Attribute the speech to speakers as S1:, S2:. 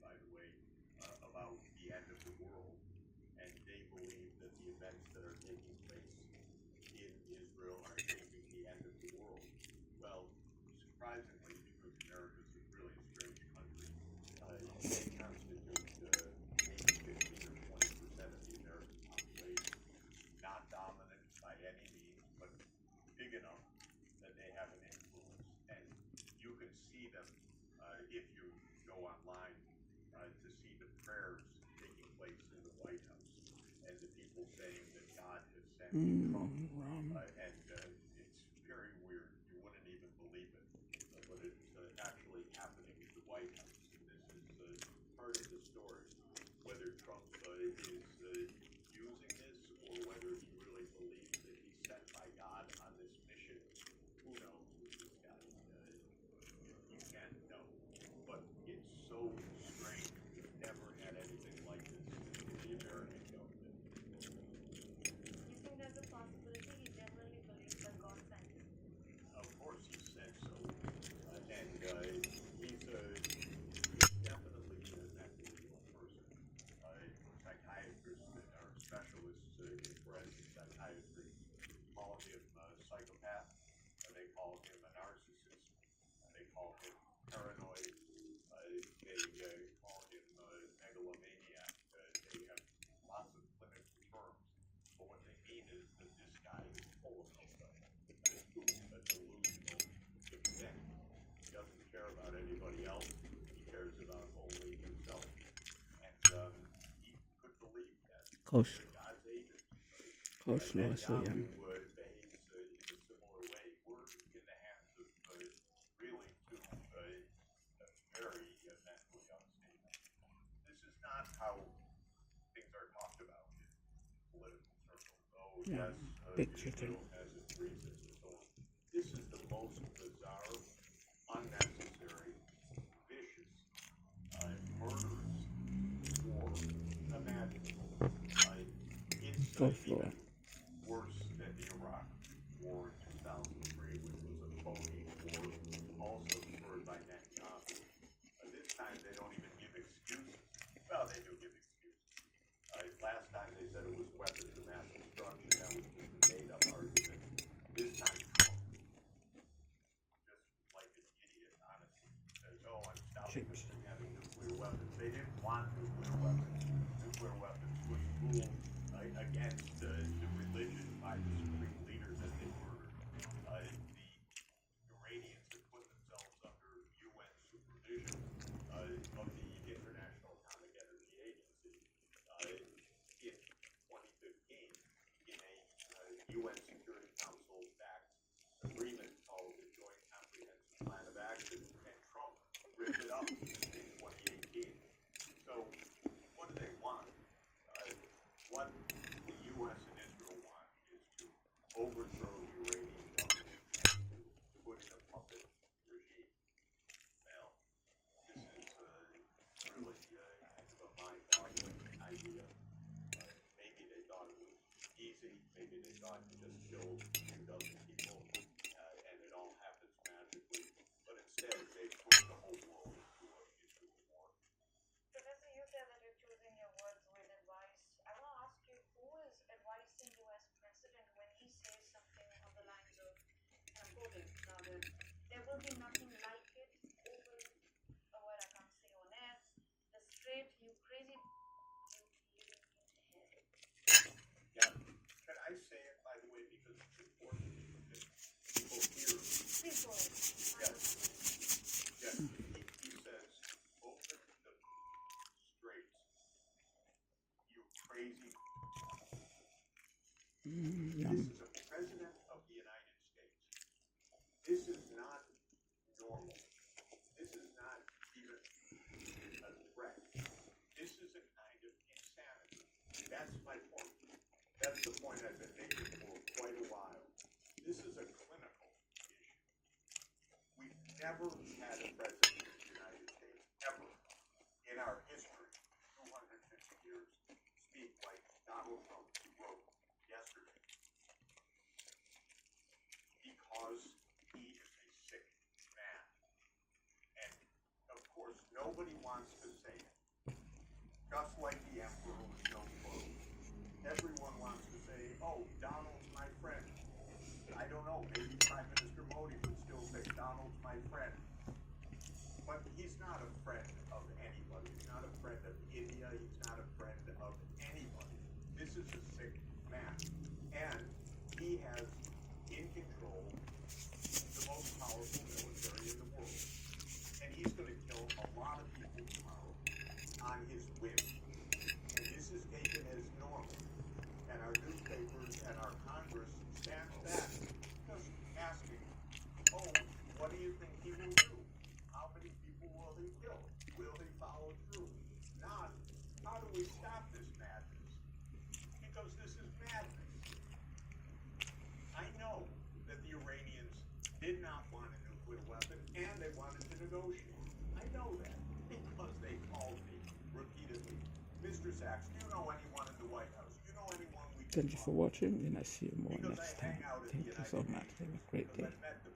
S1: by the way, about the end of the world, and they believe that the events that are taking place in Israel are shaping the end of the world. Well, surprisingly, because America is a really strange country, they constitute maybe 15 or 20% of the American population. Not dominant by any means, but big enough that they have an influence. And you can see them if you go online to see the prayers taking place in the White House and the people saying that God has sent Trump. And it's very weird. You wouldn't even believe it. But it's actually happening in the White House. And this is part of the story. Whether Trump is using this or whether he really believes that he's sent by God on this mission, who knows with this guy? You can't know. But it's so strange. We've never had anything like this in the American government.
S2: You think there's a possibility he genuinely believes that God sent him?
S1: Of course he said so. And he's definitely a mentally ill person. Psychiatrists that are specialists in forensic psychiatry call him a psychopath, they call him a narcissist, they call him paranoid, they call him megalomaniac. They have lots of clinical terms, but what they mean is that this guy is full of himself. A delusional extent. He doesn't care about anybody else. He cares about only himself. And he could believe that.
S3: Close.
S1: God's agent.
S3: Close,
S1: And
S3: Melissa, yeah.
S1: behaves in a similar way. We're in the hands of really two very mentally unstable. This is not how things are talked about in political circles. Oh,
S3: Yeah,
S1: yes,
S3: big chicken.
S1: Israel has its reasons and so on. This is the most bizarre, unnecessary, vicious, murderous war imaginable. It's
S3: Close, Laura.
S1: even worse than the Iraq War in 2003, which was a phony war, also spurred by Netanyahu. This time they don't even give excuses. Well, they do give excuses. Last time they said it was weapons of mass destruction. That was just a made-up argument. This time, Trump, just like an idiot, honestly, says, "Oh, I'm stopping them from having nuclear weapons." They didn't want nuclear weapons. Nuclear weapons was ruled against the religion by the supreme leader that they murdered. The Iranians have put themselves under UN supervision of the International Atomic Energy Agency in 2015 in a UN Security Council-backed agreement called the Joint Comprehensive Plan of Action, and Trump ripped it up in 2018. So, what do they want? What the U.S. and Israel want is to overthrow the Iranian government and to put in a puppet regime. Well, this is really kind of a mind-boggling idea. Maybe they thought it was easy. Maybe they thought you just kill a dozen people and it all happens magically. But instead, they put the whole world into a war.
S2: Professor, you said that you're choosing your words with advice. I want to ask you, who is advising US President when he says something on the lines of, and I'm quoting now, that there will be nothing like it over a word I can't say on air. The straight, you crazy, you living in hell.
S1: Yeah. Can I say it, by the way, because it's important that people hear.
S2: Please go ahead.
S1: Yes. Yes. He says, open the straits, you crazy. This is a president of the United States. This is not normal. This is not even a threat. This is a kind of insanity. That's my point. That's the point I've been making for quite a while. This is a clinical issue. We've never had a president of the United States, ever, in our history, 250 years, speak like Donald Trump wrote yesterday. Because he is a sick man. And, of course, nobody wants to say it. just like the emperor with no clothes. Everyone wants to say, oh, Donald's my friend. I don't know, maybe Prime Minister Modi would still say Donald's my friend. But he's not a friend of anybody. He's not a friend of India. He's not a friend of anybody. This is a sick man. And he has in control the most powerful military in the world. And he's going to kill a lot of people tomorrow on his whim. And this is taken as normal. And our newspapers and our Congress stands back just asking, oh, what do you think he will do? How many people will he kill? Will he follow through? Not, how do we stop this madness? Because this is madness. I know that the Iranians did not want a nuclear weapon and they wanted to negotiate. I know that because they called me repeatedly. Mr. Sachs, do you know anyone in the White House? Do you know anyone we can
S3: Thank you
S1: talk
S3: for
S1: to?
S3: watching, and I see you more
S1: Because
S3: next
S1: I hang
S3: time.
S1: out at the
S3: Thank you so
S1: United
S3: much.
S1: Nations
S3: Have a great
S1: because
S3: day.
S1: I've met the